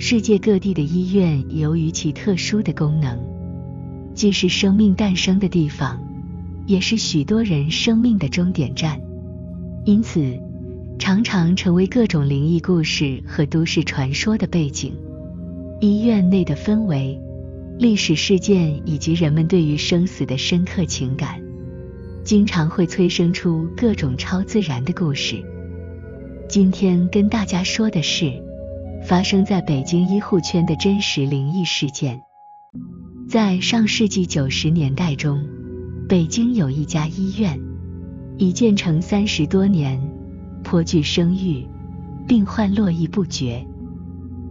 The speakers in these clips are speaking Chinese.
世界各地的医院由于其特殊的功能，既是生命诞生的地方，也是许多人生命的终点站，因此常常成为各种灵异故事和都市传说的背景。医院内的氛围、历史事件以及人们对于生死的深刻情感，经常会催生出各种超自然的故事。今天跟大家说的是发生在北京医护圈的真实灵异事件。在上世纪90年代中，北京有一家医院，已建成30多年，颇具声誉，病患络绎不绝。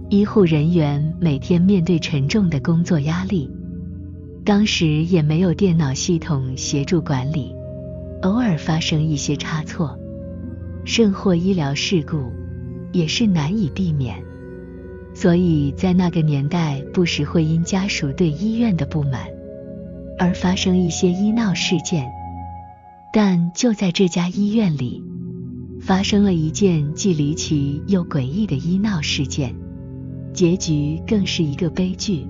医护人员每天面对沉重的工作压力，当时也没有电脑系统协助管理，偶尔发生一些差错，甚或医疗事故，也是难以避免。所以在那个年代，不时会因家属对医院的不满而发生一些医闹事件。但就在这家医院里，发生了一件既离奇又诡异的医闹事件，结局更是一个悲剧。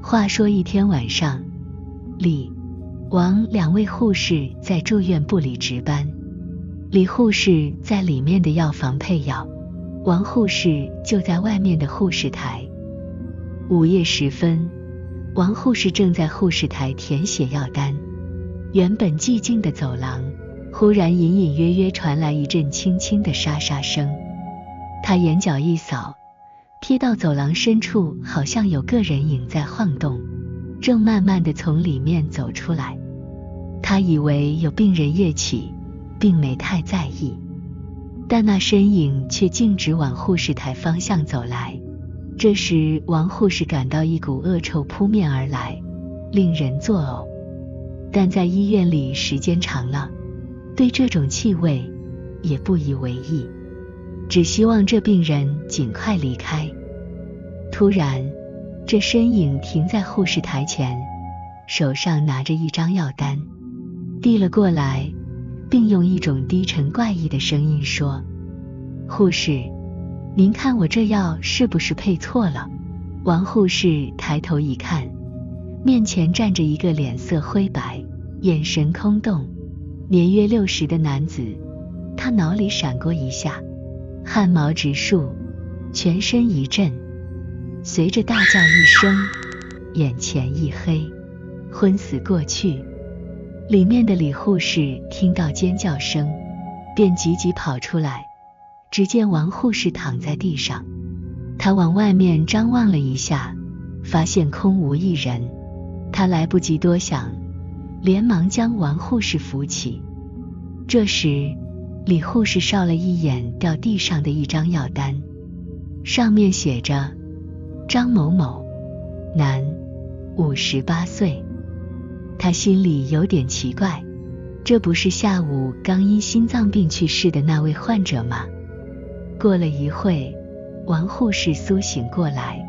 话说一天晚上，李、王2位护士在住院部里值班，李护士在里面的药房配药，王护士就在外面的护士台。午夜时分，王护士正在护士台填写药单，原本寂静的走廊忽然隐隐约约传来一阵轻轻的沙沙声。他眼角一扫，瞥到走廊深处好像有个人影在晃动，正慢慢地从里面走出来。他以为有病人夜起，并没太在意，但那身影却径直往护士台方向走来。这时王护士感到一股恶臭扑面而来，令人作呕。但在医院里时间长了，对这种气味也不以为意，只希望这病人尽快离开。突然，这身影停在护士台前，手上拿着一张药单，递了过来，并用一种低沉怪异的声音说：“护士，您看我这药是不是配错了？”王护士抬头一看，面前站着一个脸色灰白、眼神空洞、年约60的男子。他脑里闪过一下，汗毛直竖，全身一震，随着大叫一声，眼前一黑，昏死过去。里面的李护士听到尖叫声，便急急跑出来，只见王护士躺在地上。他往外面张望了一下，发现空无一人。他来不及多想，连忙将王护士扶起。这时李护士扫了一眼掉地上的一张药单，上面写着张某某，男，58岁。他心里有点奇怪，这不是下午刚因心脏病去世的那位患者吗？过了一会，王护士苏醒过来，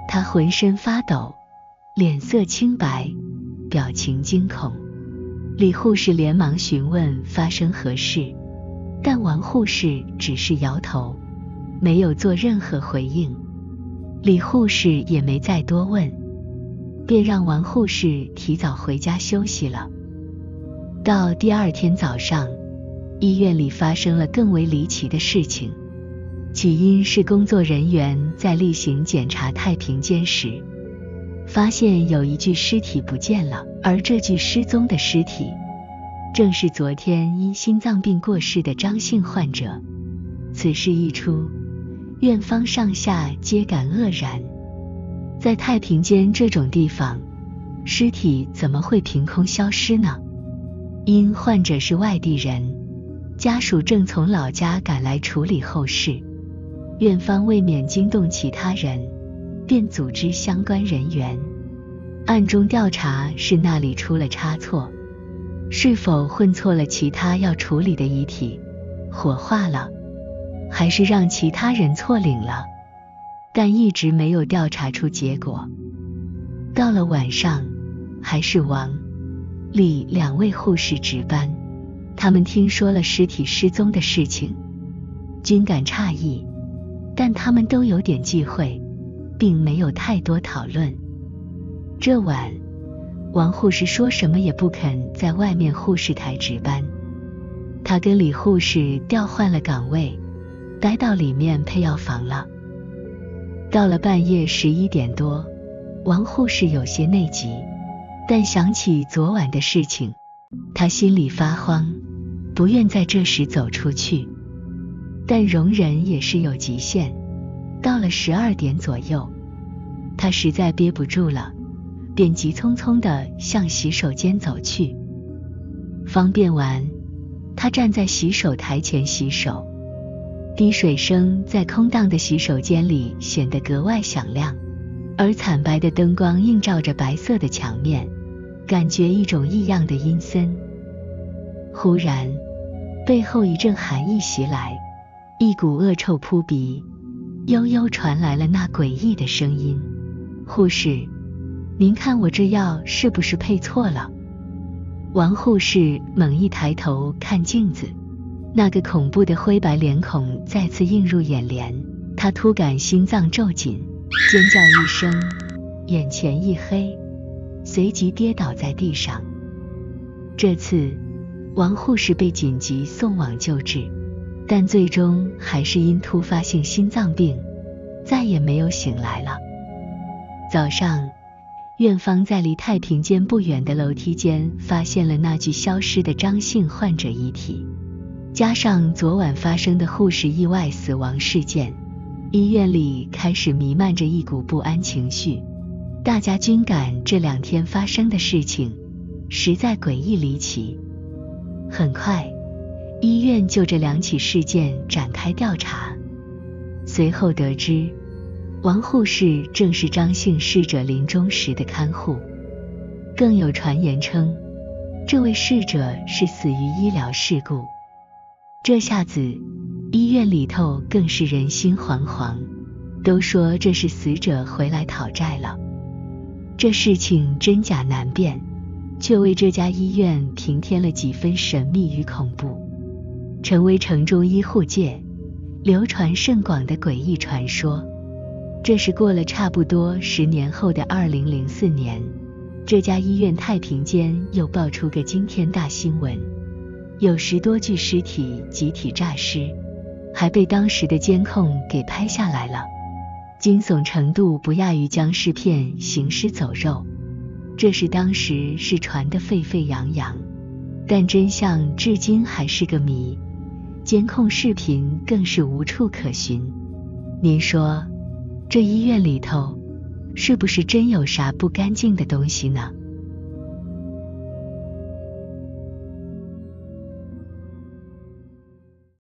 他浑身发抖，脸色青白，表情惊恐。李护士连忙询问发生何事，但王护士只是摇头，没有做任何回应。李护士也没再多问，便让王护士提早回家休息了。到第二天早上，医院里发生了更为离奇的事情。起因是工作人员在例行检查太平间时，发现有一具尸体不见了，而这具失踪的尸体正是昨天因心脏病过世的张姓患者。此事一出，院方上下皆感愕然。在太平间这种地方，尸体怎么会凭空消失呢？因患者是外地人，家属正从老家赶来处理后事，院方为免惊动其他人，便组织相关人员暗中调查是那里出了差错，是否混错了其他要处理的遗体，火化了，还是让其他人错领了，但一直没有调查出结果。到了晚上，还是王、李2位护士值班，他们听说了尸体失踪的事情，均感诧异，但他们都有点忌讳，并没有太多讨论。这晚，王护士说什么也不肯在外面护士台值班，他跟李护士调换了岗位，待到里面配药房了。到了半夜11点多，王护士有些内急，但想起昨晚的事情，他心里发慌，不愿在这时走出去。但容忍也是有极限，到了12点左右，他实在憋不住了，便急匆匆地向洗手间走去。方便完，他站在洗手台前洗手，滴水声在空荡的洗手间里显得格外响亮，而惨白的灯光映照着白色的墙面，感觉一种异样的阴森。忽然，背后一阵寒意袭来，一股恶臭扑鼻，悠悠传来了那诡异的声音：护士，您看我这药是不是配错了？王护士猛一抬头看镜子，那个恐怖的灰白脸孔再次映入眼帘，他突感心脏骤紧，尖叫一声，眼前一黑，随即跌倒在地上。这次王护士被紧急送往救治，但最终还是因突发性心脏病再也没有醒来了。早上，院方在离太平间不远的楼梯间发现了那具消失的张姓患者遗体，加上昨晚发生的护士意外死亡事件，医院里开始弥漫着一股不安情绪，大家均感这2天发生的事情实在诡异离奇。很快，医院就这2起事件展开调查，随后得知王护士正是张姓逝者临终时的看护，更有传言称这位逝者是死于医疗事故。这下子医院里头更是人心惶惶，都说这是死者回来讨债了。这事情真假难辨，却为这家医院平添了几分神秘与恐怖，成为城中医护界流传甚广的诡异传说。这是过了差不多10年后的2004年，这家医院太平间又爆出个惊天大新闻，有10多具尸体集体诈尸，还被当时的监控给拍下来了，惊悚程度不亚于僵尸片行尸走肉。这是当时是传得沸沸扬扬，但真相至今还是个谜，监控视频更是无处可寻。您说，这医院里头是不是真有啥不干净的东西呢？